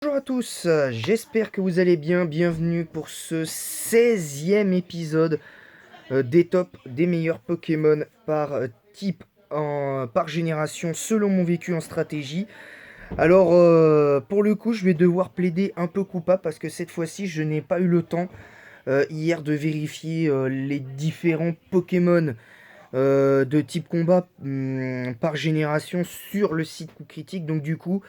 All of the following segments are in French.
Bonjour à tous, j'espère que vous allez bien. Bienvenue pour ce 16e épisode des tops des meilleurs Pokémon par type, par génération, selon mon vécu en stratégie. Alors, pour le coup, je vais devoir plaider un peu coupable parce que cette fois-ci, je n'ai pas eu le temps hier de vérifier les différents Pokémon de type combat par génération sur le site Coup Critique. Donc du coup,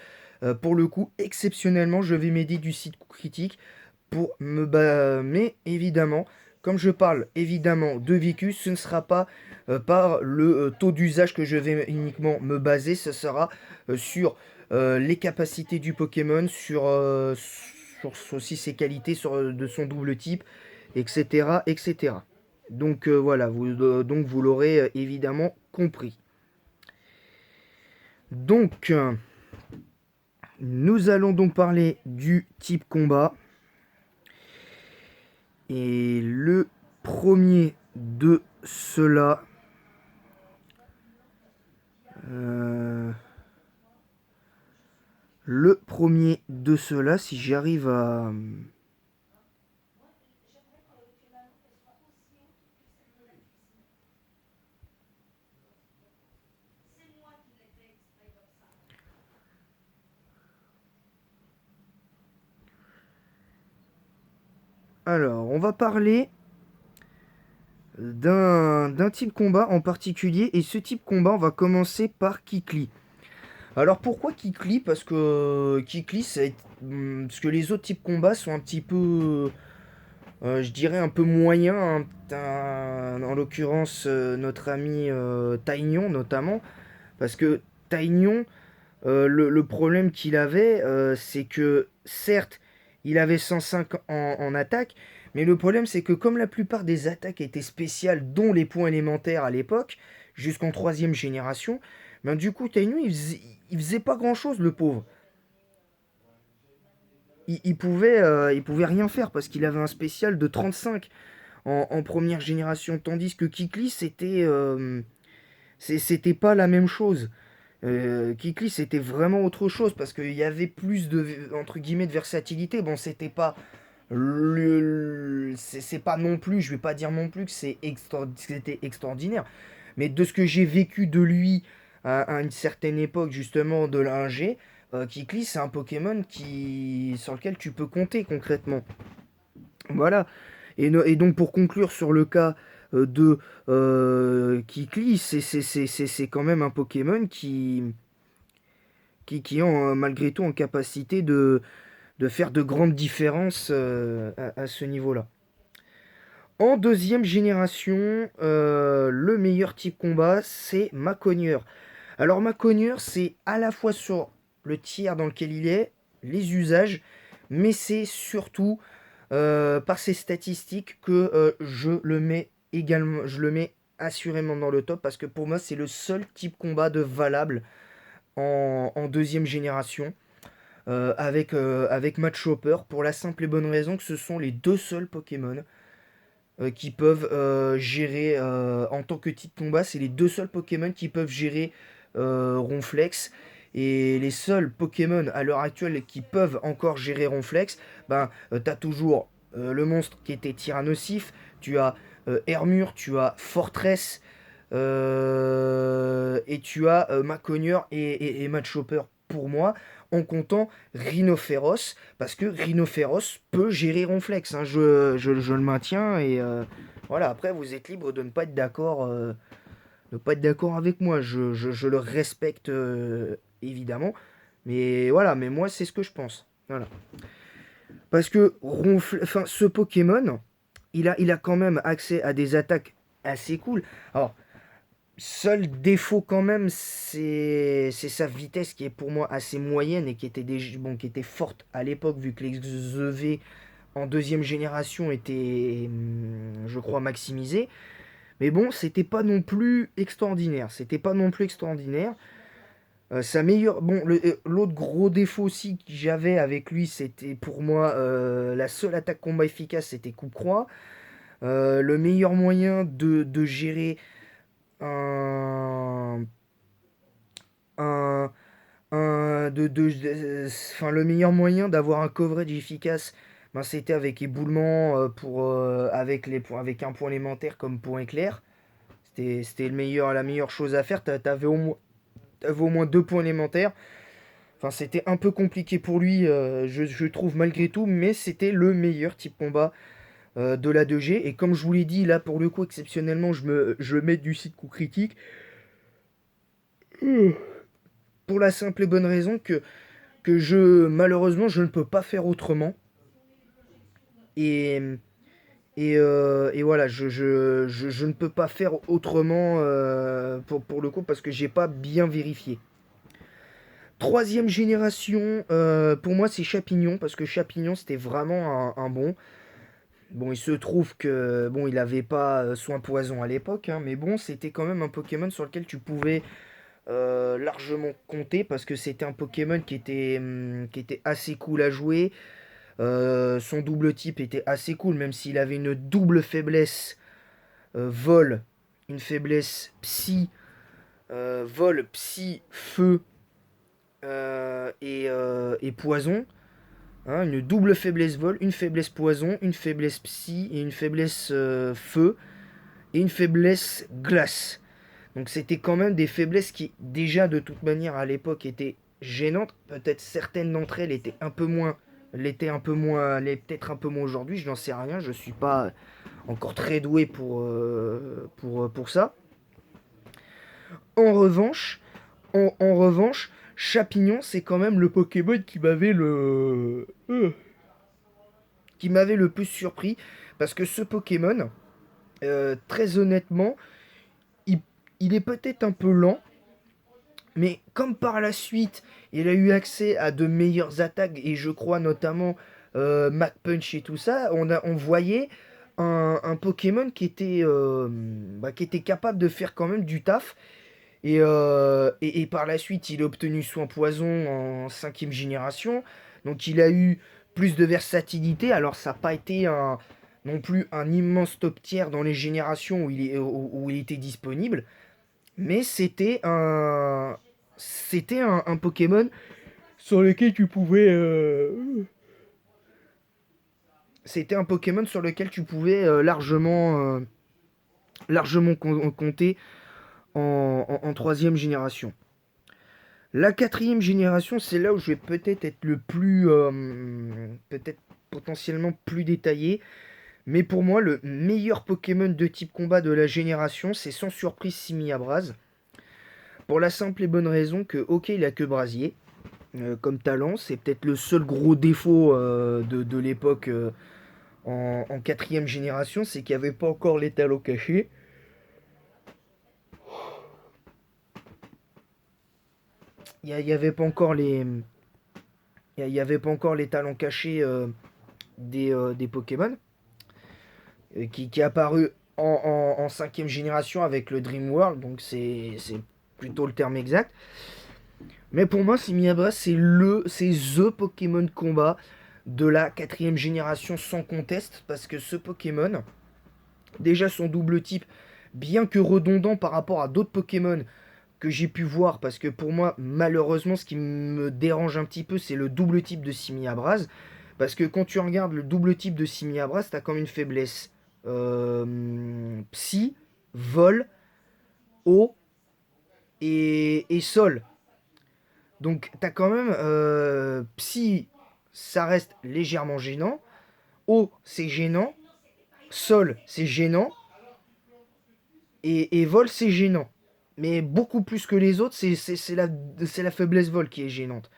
pour le coup, exceptionnellement, je vais m'aider du site Coup Critique pour me mais évidemment, comme je parle évidemment de vécu, ce ne sera pas par le taux d'usage que je vais uniquement me baser, ce sera sur les capacités du Pokémon, sur aussi ses qualités, de son double type, etc. etc. Donc voilà, donc vous l'aurez évidemment compris. Donc, nous allons donc parler du type combat. Et le premier de cela... euh, le premier de cela, si j'arrive à... Alors, on va parler d'un type combat en particulier. Et ce type combat, on va commencer par Kikli. Alors pourquoi Kikli? Parce que Kikli, parce que les autres types combat sont un petit peu, je dirais un peu moyens, hein. En l'occurrence, notre ami Taignon notamment. Parce que Taignon, le problème qu'il avait, c'est que certes, il avait 105 en attaque, mais le problème c'est que comme la plupart des attaques étaient spéciales, dont les points élémentaires à l'époque, jusqu'en troisième génération, ben du coup Tainu il faisait pas grand chose le pauvre. Il pouvait rien faire parce qu'il avait un spécial de 35 en première génération, tandis que Kikli c'était pas la même chose. Kikli c'était vraiment autre chose parce qu'il y avait plus de entre guillemets de versatilité. Bon, c'était pas c'est pas non plus, je vais pas dire non plus que c'était extraordinaire, mais de ce que j'ai vécu de lui à une certaine époque justement de l'A1G, Kikli c'est un Pokémon sur lequel tu peux compter concrètement. Voilà. Et donc pour conclure sur le cas de Kikli, c'est quand même un Pokémon qui ont malgré tout en capacité de faire de grandes différences à ce niveau-là. En deuxième génération, le meilleur type combat, c'est Macogneur. Alors Macogneur, c'est à la fois sur le tiers dans lequel il est, les usages, mais c'est surtout par ses statistiques que je le mets assurément dans le top parce que pour moi c'est le seul type combat de valable en deuxième génération avec Matt Chopper pour la simple et bonne raison que ce sont les deux seuls Pokémon qui peuvent gérer en tant que type combat, c'est les deux seuls Pokémon qui peuvent gérer Ronflex. Et les seuls Pokémon à l'heure actuelle qui peuvent encore gérer Ronflex, ben, t'as toujours le monstre qui était Tyrannosif, tu as Hermure, tu as Fortress, et tu as Macogneur et Mad Chopper pour moi, en comptant Rhinophéros, parce que Rhinophéros peut gérer Ronflex, hein, je le maintiens, et voilà, après vous êtes libre de ne pas être d'accord avec moi, je le respecte évidemment, mais voilà, mais moi c'est ce que je pense. Voilà. Parce que ce Pokémon, il a quand même accès à des attaques assez cool. Alors, seul défaut quand même, c'est sa vitesse qui est pour moi assez moyenne et qui était forte à l'époque vu que les EV en deuxième génération étaient, je crois, maximisés. Mais bon, c'était pas non plus extraordinaire. C'était pas non plus extraordinaire. Bon, l'autre gros défaut aussi que j'avais avec lui, c'était pour moi la seule attaque combat efficace, c'était coup-croix. Le meilleur moyen de gérer un, un, Enfin, le meilleur moyen d'avoir un coverage efficace, ben, c'était avec éboulement avec un point élémentaire comme point éclair. C'était la meilleure chose à faire. T'avais au moins deux points élémentaires. Enfin, c'était un peu compliqué pour lui, je trouve malgré tout, mais c'était le meilleur type combat de la 2G. Et comme je vous l'ai dit, là pour le coup, exceptionnellement, je mets du site coup critique. Pour la simple et bonne raison malheureusement, je ne peux pas faire autrement. Et, et voilà, je ne peux pas faire autrement pour le coup parce que j'ai pas bien vérifié. Troisième génération, pour moi c'est Chapignon parce que Chapignon c'était vraiment un bon. Bon, il se trouve que bon, il avait pas soin poison à l'époque, hein, mais bon, c'était quand même un Pokémon sur lequel tu pouvais largement compter parce que c'était un Pokémon qui était assez cool à jouer. Son double type était assez cool, même s'il avait une double faiblesse vol, une faiblesse psy, vol, psy, feu et poison. Hein, une double faiblesse vol, une faiblesse poison, une faiblesse psy et une faiblesse feu et une faiblesse glace. Donc c'était quand même des faiblesses qui déjà de toute manière à l'époque étaient gênantes. Peut-être certaines d'entre elles étaient un peu moins, l'étaient peut-être un peu moins aujourd'hui. Je n'en sais rien. Je suis pas encore très doué pour ça. En revanche, en revanche, Chapignon, c'est quand même le Pokémon qui m'avait le plus surpris parce que ce Pokémon, très honnêtement, il, il est peut-être un peu lent, mais comme par la suite, il a eu accès à de meilleures attaques et je crois notamment Mach Punch et tout ça, on voyait un Pokémon qui était capable de faire quand même du taf. Et par la suite, il a obtenu Soin Poison en cinquième génération. Donc il a eu plus de versatilité. Alors ça n'a pas été non plus un immense top tier dans les générations où il était disponible. Mais c'était un Pokémon sur lequel tu pouvais... c'était un Pokémon sur lequel tu pouvais largement compter en troisième génération. La quatrième génération, c'est là où je vais peut-être être le plus... peut-être potentiellement plus détaillé. Mais pour moi, le meilleur Pokémon de type combat de la génération, c'est sans surprise Simiabras. Pour la simple et bonne raison que, ok, il a que Brasier comme talent. C'est peut-être le seul gros défaut de l'époque en quatrième génération, c'est qu'il n'y avait pas encore les talents cachés. Il n'y avait pas encore il y avait pas encore les talents cachés des Pokémon, qui est apparu en cinquième génération avec le Dream World, donc c'est plutôt le terme exact. Mais pour moi, Simiabras, c'est the Pokémon de combat de la quatrième génération sans conteste, parce que ce Pokémon, déjà son double type, bien que redondant par rapport à d'autres Pokémon que j'ai pu voir, parce que pour moi, malheureusement, ce qui me dérange un petit peu, c'est le double type de Simiabras. Parce que quand tu regardes le double type de Simiabras, t'as comme une faiblesse psy, vol, eau et sol. Donc t'as quand même psy, ça reste légèrement gênant. Eau, c'est gênant. Sol, c'est gênant. Et vol, c'est gênant. Mais beaucoup plus que les autres, c'est la faiblesse vol qui est gênante.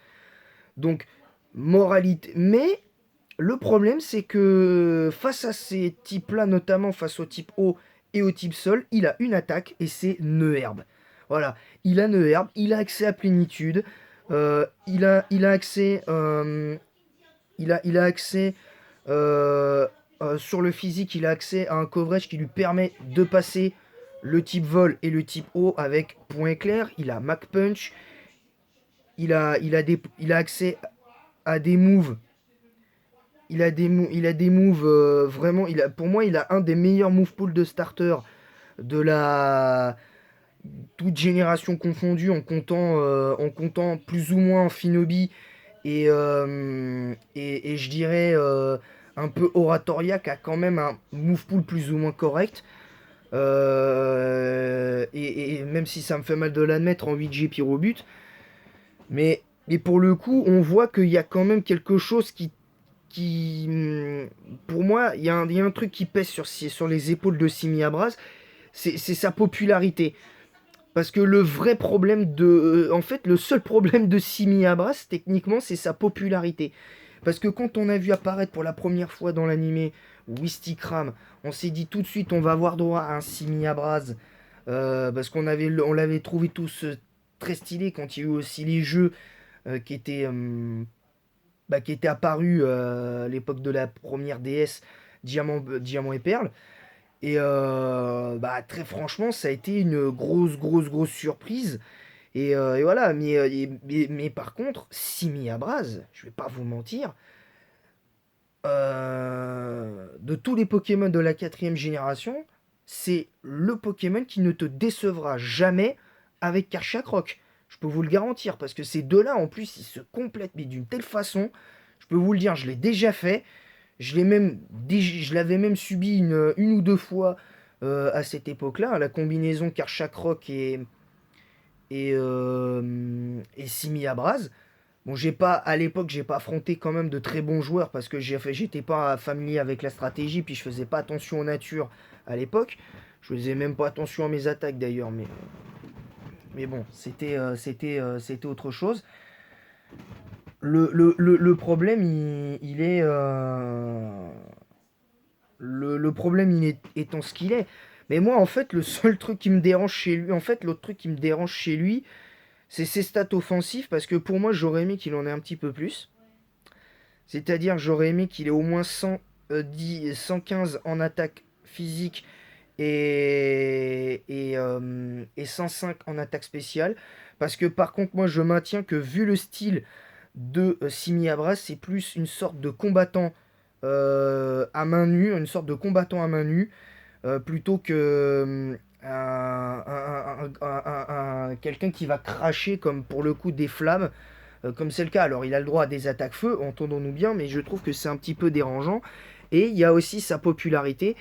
Donc, moralité. Mais le problème, c'est que face à ces types-là, notamment face au type eau et au type sol, il a une attaque et c'est Neuherbe. Voilà, il a Neuherbe, il a accès à plénitude, il a accès, il a accès sur le physique, il a accès à un coverage qui lui permet de passer le type vol et le type eau avec point éclair. Il a Mach Punch, il a accès à des moves. Il a des moves vraiment. Pour moi, il a un des meilleurs move pool de starter de la, toute génération confondue, en comptant plus ou moins Shinobi et je dirais un peu Oratoria qui a quand même un move pool plus ou moins correct. Et même si ça me fait mal de l'admettre en 8G Pyrobut, mais pour le coup, on voit qu'il y a quand même quelque chose qui pour moi, il y a un truc qui pèse sur les épaules de Simi Abraz, c'est sa popularité. Parce que le vrai problème en fait, le seul problème de Simi Abraz, techniquement, c'est sa popularité. Parce que quand on a vu apparaître pour la première fois dans l'animé Wistikram, on s'est dit tout de suite on va avoir droit à un Simi Abraz. Parce on l'avait trouvé tous très stylé quand il y a eu aussi les jeux qui étaient apparus à l'époque de la première DS Diamant et Perle. Et très franchement, ça a été une grosse surprise. Et voilà, mais par contre, Simi Abraz, je vais pas vous mentir, de tous les Pokémon de la quatrième génération, c'est le Pokémon qui ne te décevra jamais avec Karchakroc. Je peux vous le garantir, parce que ces deux-là, en plus, ils se complètent, mais d'une telle façon, je peux vous le dire, je l'ai déjà fait, je l'avais même subi une ou deux fois à cette époque-là, la combinaison Karchakroc et Simi Abraz. Bon, à l'époque, j'ai pas affronté quand même de très bons joueurs parce que j'étais pas familier avec la stratégie, puis je faisais pas attention aux natures à l'époque. Je faisais même pas attention à mes attaques d'ailleurs, mais bon, c'était autre chose. Le problème, il est. Le problème, étant ce qu'il est. Mais moi, en fait, le seul truc qui me dérange chez lui, en fait, l'autre truc qui me dérange chez lui, c'est ses stats offensives parce que pour moi, j'aurais aimé qu'il en ait un petit peu plus. C'est-à-dire, j'aurais aimé qu'il ait au moins 115 en attaque physique et 105 en attaque spéciale. Parce que par contre, moi, je maintiens que vu le style de Simi Abras, c'est plus une sorte de combattant à main nue, une sorte de combattant à main nue, plutôt que quelqu'un qui va cracher comme pour le coup des flammes comme c'est le cas. Alors il a le droit à des attaques feu, entendons-nous bien, mais je trouve que c'est un petit peu dérangeant. Et il y a aussi sa popularité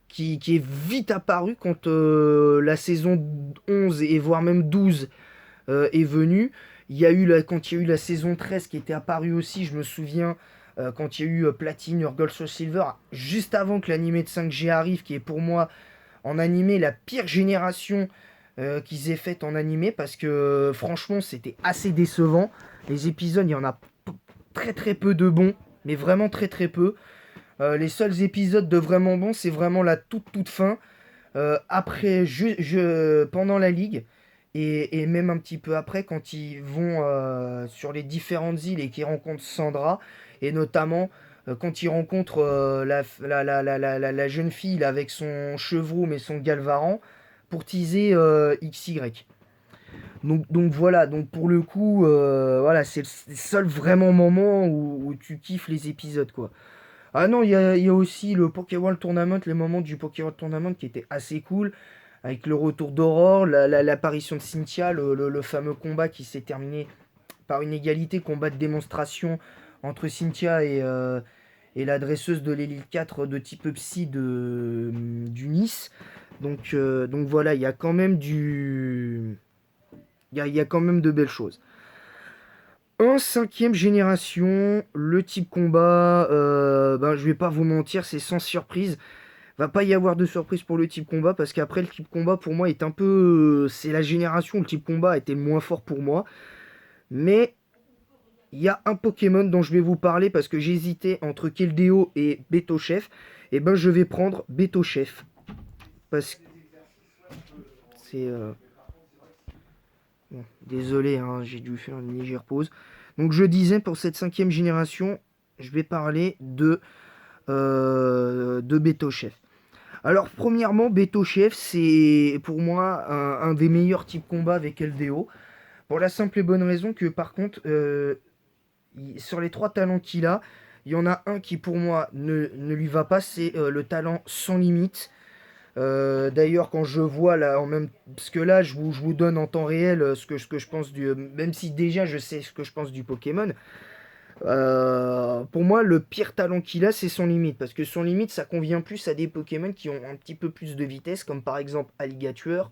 qui est vite apparue quand la saison 11 et voire même 12 est venue. Quand il y a eu la saison 13 qui était apparue aussi, je me souviens, quand il y a eu Platine, Gold Soul Silver, juste avant que l'animé de 5G arrive, qui est pour moi en animé la pire génération qu'ils aient faite en animé, parce que franchement c'était assez décevant. Les épisodes, il y en a très peu de bons, mais vraiment très peu. Les seuls épisodes de vraiment bons, c'est vraiment la toute fin. Après, pendant la ligue, et même un petit peu après, quand ils vont sur les différentes îles et qu'ils rencontrent Sandra, et notamment quand ils rencontrent la jeune fille là, avec son chevreau et son galvaran, pour teaser XY. Donc voilà, donc pour le coup, voilà, c'est le seul vraiment moment où tu kiffes les épisodes, quoi. Ah non, il y a aussi le Pokéworld Tournament, les moments du Pokéworld Tournament qui étaient assez cool, avec le retour d'Aurore, l'apparition de Cynthia, le fameux combat qui s'est terminé par une égalité, combat de démonstration entre Cynthia et la dresseuse de l'élite 4 de type Psy du Nice. Donc voilà, il y a quand même il y a quand même de belles choses. En cinquième génération, le type combat, je vais pas vous mentir, c'est sans surprise. Va pas y avoir de surprise pour le type combat parce qu'après le type combat pour moi est un peu, c'est la génération où le type combat était le moins fort pour moi. Mais il y a un Pokémon dont je vais vous parler parce que j'hésitais entre Keldeo et Beto Chef. Et ben je vais prendre Beto Chef parce que c'est bon, désolé, hein, j'ai dû faire une légère pause. Donc je disais, pour cette cinquième génération, je vais parler de Beto Chef. Alors premièrement, Beto Chef, c'est pour moi un des meilleurs types combat avec LDO. Pour la simple et bonne raison que par contre, sur les trois talents qu'il a, il y en a un qui pour moi ne lui va pas, c'est le talent sans limite. D'ailleurs, quand je vois là, parce que là, je vous donne en temps réel ce que je pense même si déjà je sais ce que je pense du Pokémon. Pour moi, le pire talent qu'il a, c'est son limite. Parce que son limite, ça convient plus à des Pokémon qui ont un petit peu plus de vitesse, comme par exemple Alligator,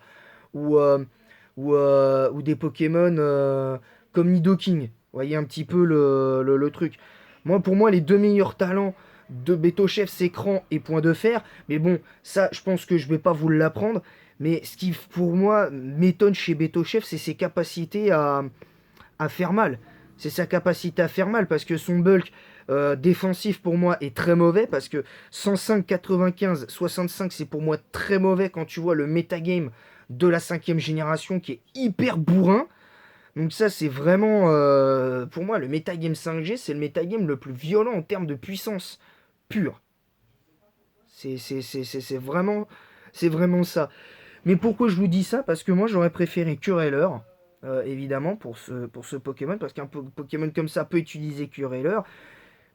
ou, ou des Pokémon comme Nidoking. Vous voyez un petit peu le truc. Pour moi, les deux meilleurs talents de Betochef, c'est Cran et Point de Fer. Mais bon, ça, je pense que je vais pas vous l'apprendre. Mais ce qui, pour moi, m'étonne chez Betochef, c'est ses capacités à faire mal. C'est sa capacité à faire mal parce que son bulk défensif pour moi est très mauvais parce que 105, 95, 65 c'est pour moi très mauvais quand tu vois le metagame de la cinquième génération qui est hyper bourrin. Donc ça c'est vraiment pour moi le metagame 5G c'est le metagame le plus violent en termes de puissance pure. C'est vraiment ça. Mais pourquoi je vous dis ça? Parce que moi j'aurais préféré Cureller, évidemment, pour ce Pokémon, parce qu'un Pokémon comme ça peut utiliser Cureller,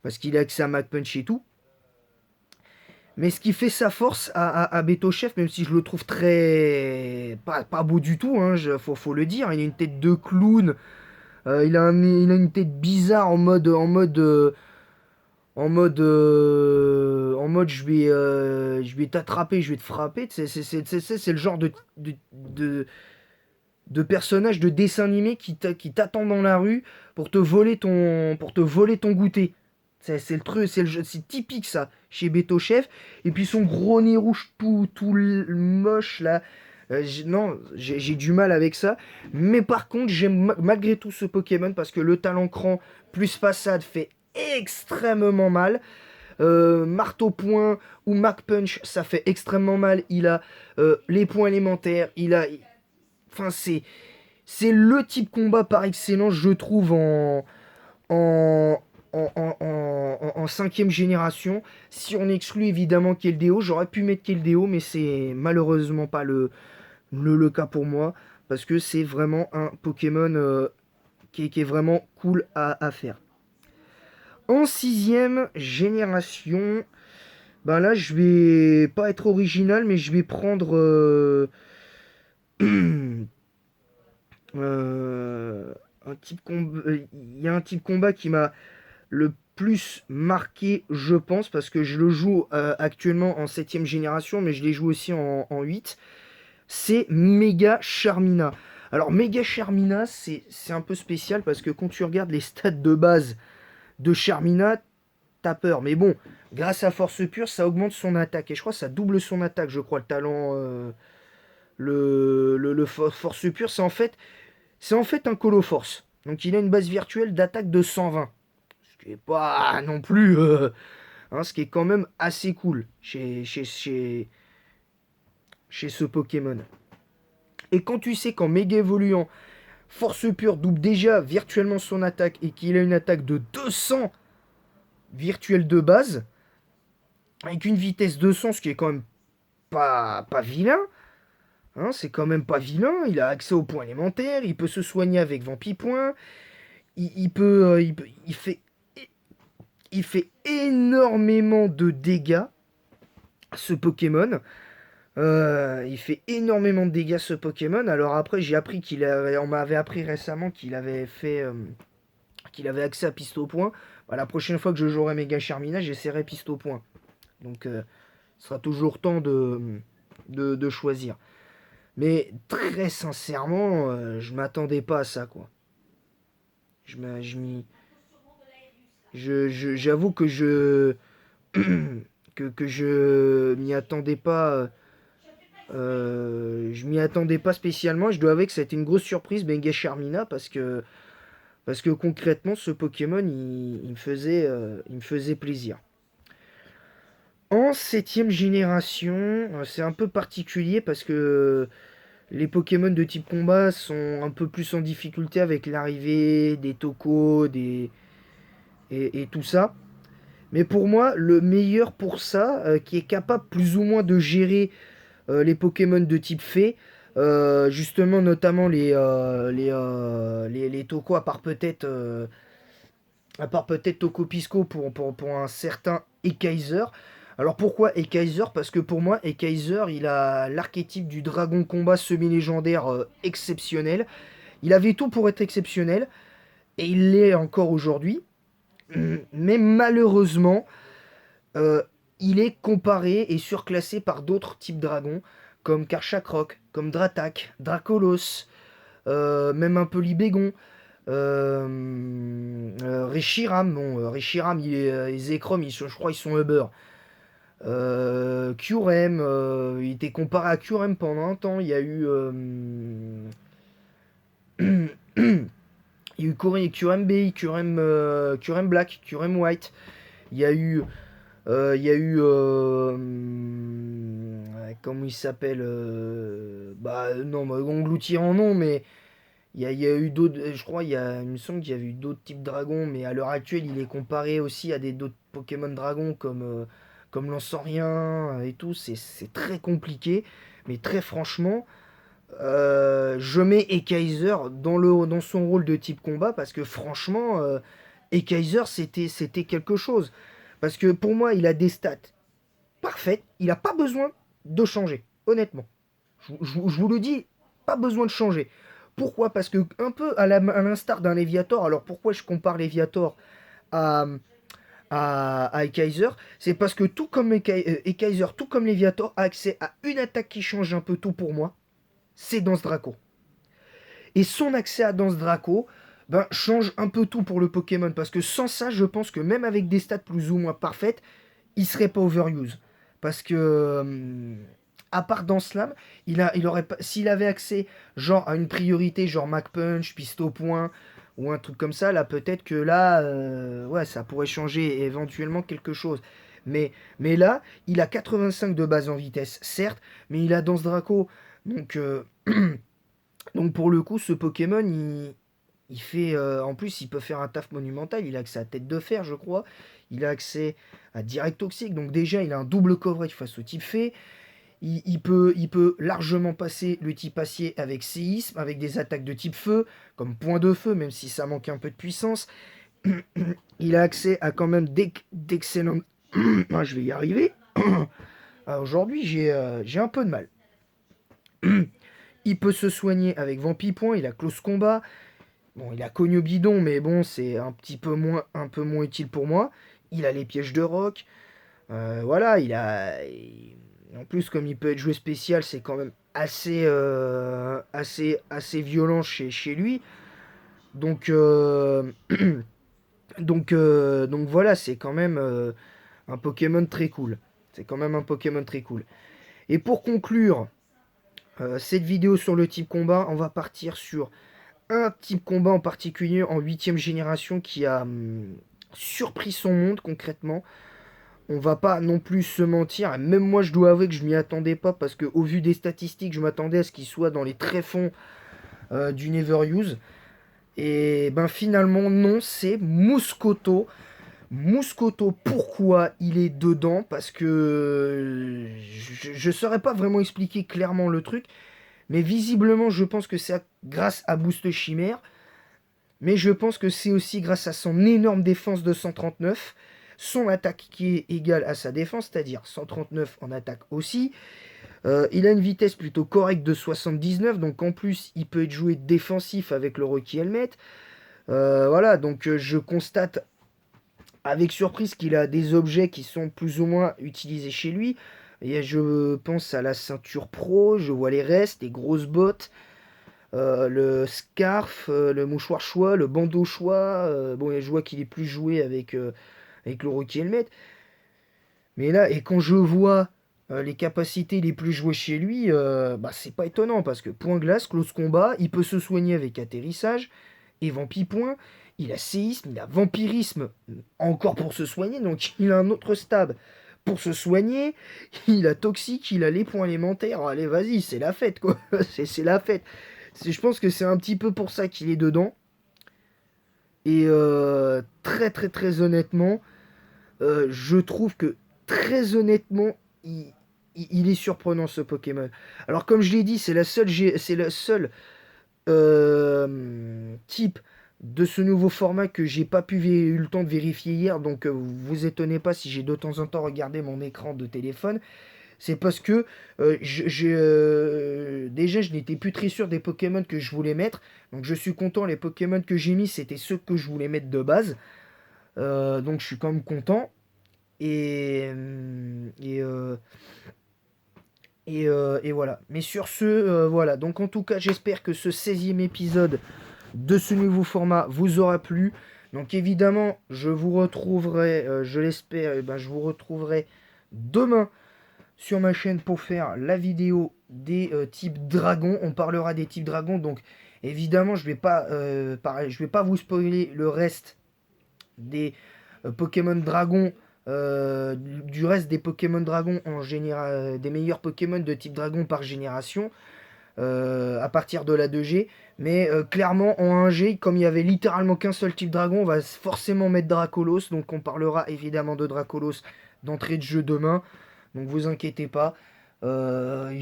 parce qu'il a accès à Mach Punch et tout. Mais ce qui fait sa force à Beto Chef, même si je le trouve très. Pas beau du tout, hein, faut le dire, il a une tête de clown, il a une tête bizarre en mode je vais t'attraper, je vais te frapper. C'est le genre de personnage de dessin animé qui t'attend dans la rue pour te voler ton goûter. C'est le truc, c'est typique ça chez Beto Chef. Et puis son gros nez rouge tout moche là. Non, j'ai du mal avec ça. Mais par contre, j'aime malgré tout ce Pokémon parce que le talent cran plus façade fait extrêmement mal. Marteau point ou Mac Punch, ça fait extrêmement mal. Il a les points élémentaires. Enfin, c'est le type combat par excellence, je trouve, en, en cinquième génération. Si on exclut évidemment Keldeo, j'aurais pu mettre Keldeo, mais c'est malheureusement pas le cas pour moi. Parce que c'est vraiment un Pokémon qui est vraiment cool à faire. En sixième génération, ben là je vais pas être original, mais je vais prendre Euh, il y a un type combat qui m'a le plus marqué, je pense, parce que je le joue actuellement en septième génération, mais je les joue aussi en 8. C'est Mega Charmina. Alors, Mega Charmina, c'est un peu spécial parce que quand tu regardes les stats de base de Charmina, t'as peur. Mais bon, grâce à Force Pure, ça augmente son attaque. Et je crois que ça double son attaque, je crois, le talent. Force Pure, c'est en fait un Coloforce. Donc il a une base virtuelle d'attaque de 120. Ce qui est pas non plus. Ce qui est quand même assez cool chez ce Pokémon. Et quand tu sais qu'en méga évoluant, Force Pure double déjà virtuellement son attaque et qu'il a une attaque de 200 virtuelle de base, avec une vitesse de 200, ce qui est quand même pas vilain. C'est quand même pas vilain. Il a accès aux points élémentaires, il peut se soigner avec Vampipoint. Il fait énormément de dégâts, ce Pokémon. Il fait énormément de dégâts, ce Pokémon. Alors après, on m'avait appris récemment qu'il avait accès à piste au point. Bah, la prochaine fois que je jouerai Mega Charmina, j'essaierai piste au point. Donc, ce sera toujours temps de choisir. Mais très sincèrement, je m'attendais pas à ça, quoi. Je, m'a- je m'y, j'avoue que que je m'y attendais pas. Je m'y attendais pas spécialement. Je dois avouer que ça a été une grosse surprise, Benga Charmina, parce que concrètement, ce Pokémon, il me faisait plaisir. En septième génération, c'est un peu particulier parce que les Pokémon de type combat sont un peu plus en difficulté avec l'arrivée des Toko, et tout ça. Mais pour moi, le meilleur pour ça, qui est capable plus ou moins de gérer les Pokémon de type fée, justement notamment les Toko, à part peut-être Toko Pisco pour un certain Ekaiser. Alors pourquoi Ekaizer? Parce que pour moi, Ekaizer, il a l'archétype du dragon combat semi-légendaire exceptionnel. Il avait tout pour être exceptionnel, et il l'est encore aujourd'hui. Mais malheureusement, euh, il est comparé et surclassé par d'autres types dragons, comme Karchakrok, comme Dratak, Dracolos, même un peu Libégon. Reshiram, bon, Reshiram, et Zekrom, je crois, ils sont Uber. Kyurem, il était comparé à Kyurem pendant un temps. Il y a eu. Il y a eu Kyurem B, Kyurem Black, Kyurem White. Il y a eu. Il y a eu. Comment il s'appelle bah non, bah, Ongloutirant non, mais il y a eu d'autres. Je crois, il me semble qu'il y avait eu d'autres types de dragons, mais à l'heure actuelle, il est comparé aussi à d'autres Pokémon dragons comme Lanceurien et tout. C'est très compliqué, mais très franchement, je mets Ekaizer dans son rôle de type combat parce que franchement, Ekaizer c'était quelque chose. Parce que pour moi, il a des stats parfaites. Il n'a pas besoin de changer, honnêtement. Je vous le dis, pas besoin de changer. Pourquoi? Parce que, un peu à l'instar d'un Léviator, alors pourquoi je compare Léviator à, à Ekaizer? C'est parce que tout comme Ekaizer, tout comme Léviator, a accès à une attaque qui change un peu tout pour moi, c'est Danse Draco. Et son accès à Danse Draco ben, change un peu tout pour le Pokémon. Parce que sans ça, je pense que même avec des stats plus ou moins parfaites, il serait pas overuse. Parce que, à part dans Slam, il aurait pas, s'il avait accès genre à une priorité, genre Mac Punch, piste au point, ou un truc comme ça, là peut-être que là, ouais, ça pourrait changer éventuellement quelque chose. Mais là, il a 85 de base en vitesse, certes, mais il a Danse Draco. Donc, donc pour le coup, ce Pokémon, il fait, en plus, il peut faire un taf monumental. Il a accès à Tête de Fer, je crois. Il a accès à Direct Toxique. Donc déjà, il a un double coverage face au type Fée. Il peut largement passer le type Acier avec Séisme, avec des attaques de type Feu, comme Point de Feu, même si ça manque un peu de puissance. Il a accès à quand même d'excellentes... Ah, je vais y arriver. Ah, aujourd'hui, j'ai un peu de mal. Il peut se soigner avec Vampipoint, il a Close Combat. Bon, il a Cogno Bidon, mais bon, c'est un peu moins utile pour moi. Il a les pièges de roc. Voilà, en plus, comme il peut être joué spécial, c'est quand même assez violent chez lui. Donc, donc voilà, c'est quand même un Pokémon très cool. C'est quand même un Pokémon très cool. Et pour conclure cette vidéo sur le type combat, on va partir sur un type combat en particulier en 8ème génération qui a surpris son monde concrètement. On va pas non plus se mentir, même moi je dois avouer que je m'y attendais pas parce que au vu des statistiques, je m'attendais à ce qu'il soit dans les tréfonds du Neveruse. Et ben finalement non, c'est Mouscoto. Mouscoto, pourquoi il est dedans? Parce que je ne saurais pas vraiment expliquer clairement le truc, mais visiblement je pense que c'est grâce à Boost Chimère. Mais je pense que c'est aussi grâce à son énorme défense de 139, son attaque qui est égale à sa défense, c'est-à-dire 139 en attaque aussi. Il a une vitesse plutôt correcte de 79, donc en plus il peut être joué défensif avec le Rocky Helmet. Voilà, donc je constate avec surprise qu'il a des objets qui sont plus ou moins utilisés chez lui. Et je pense à la ceinture pro, je vois les restes, les grosses bottes, le scarf, le mouchoir choix, le bandeau choix. Bon, je vois qu'il est plus joué avec le Rocky Helmet. Mais là, et quand je vois les capacités les plus jouées chez lui, bah, c'est pas étonnant parce que point glace, close combat, il peut se soigner avec atterrissage et vampipoint. Il a séisme, il a vampirisme encore pour se soigner, donc il a un autre stab pour se soigner. Il a toxique, il a les points élémentaires. Allez, vas-y, c'est la fête quoi. C'est la fête. Je pense que c'est un petit peu pour ça qu'il est dedans. Et très très très honnêtement, je trouve que très honnêtement, il est surprenant ce Pokémon. Alors comme je l'ai dit, c'est le seul type de ce nouveau format que j'ai pas eu le temps de vérifier hier, donc vous étonnez pas si j'ai de temps en temps regardé mon écran de téléphone. C'est parce que déjà je n'étais plus très sûr des Pokémon que je voulais mettre. Donc je suis content, les Pokémon que j'ai mis c'était ceux que je voulais mettre de base. Donc je suis quand même content. Et, et, euh, et voilà. Mais sur ce, voilà. Donc en tout cas, j'espère que ce 16e épisode de ce nouveau format vous aura plu. Donc évidemment, je vous retrouverai, je l'espère, je vous retrouverai demain sur ma chaîne pour faire la vidéo des types dragons. On parlera des types dragons. Donc évidemment, je vais pas vous spoiler le reste des Pokémon Dragon, du reste des Pokémon Dragon en général, des meilleurs Pokémon de type Dragon par génération, à partir de la 2G. Mais clairement, en 1G, comme il y avait littéralement qu'un seul type Dragon, on va forcément mettre Dracolos. Donc on parlera évidemment de Dracolos d'entrée de jeu demain. Donc vous inquiétez pas. Parce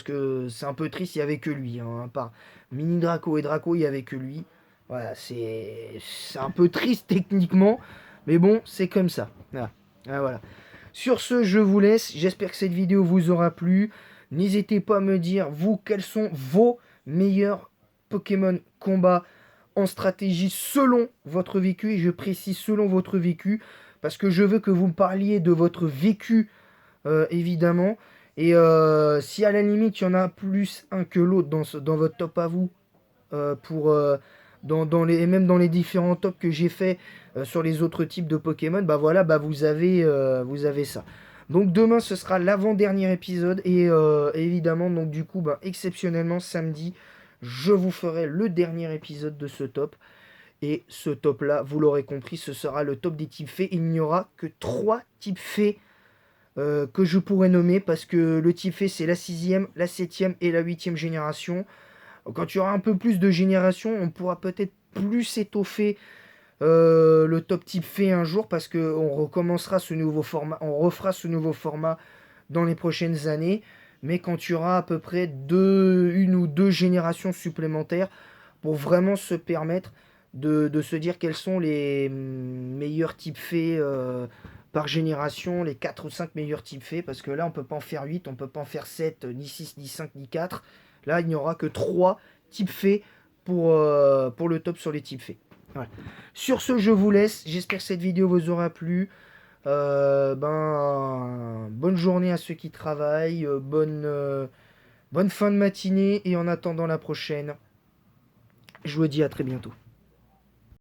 que c'est un peu triste, il n'y avait que lui. Hein, à part Mini Draco et Draco, il n'y avait que lui. Voilà, c'est un peu triste techniquement, mais bon, c'est comme ça. Voilà. Ah, voilà. Sur ce, je vous laisse. J'espère que cette vidéo vous aura plu. N'hésitez pas à me dire, vous, quels sont vos meilleurs Pokémon combat en stratégie selon votre vécu. Et je précise selon votre vécu, parce que je veux que vous me parliez de votre vécu, évidemment. Et si à la limite, il y en a plus un que l'autre dans votre top à vous, pour et même dans les différents tops que j'ai fait sur les autres types de Pokémon, bah voilà, bah vous avez ça. Donc demain ce sera l'avant-dernier épisode et évidemment donc du coup bah, exceptionnellement samedi je vous ferai le dernier épisode de ce top. Et ce top là, vous l'aurez compris, ce sera le top des types fées. Il n'y aura que 3 types fées que je pourrais nommer parce que le type fée c'est la 6e, la 7e et la 8e génération. Quand il y aura un peu plus de génération, on pourra peut-être plus étoffer le top type fait un jour parce qu'on recommencera ce nouveau format, on refera ce nouveau format dans les prochaines années. Mais quand il y aura à peu près une ou deux générations supplémentaires pour vraiment se permettre de se dire quels sont les meilleurs types faits par génération, les 4 ou 5 meilleurs types faits, parce que là on peut pas en faire 8, on peut pas en faire 7, ni 6, ni 5, ni 4. Là il n'y aura que 3 types faits pour le top sur les types faits. Voilà. Sur ce, je vous laisse. J'espère que cette vidéo vous aura plu. Bonne journée à ceux qui travaillent. Bonne fin de matinée. Et en attendant la prochaine, je vous dis à très bientôt.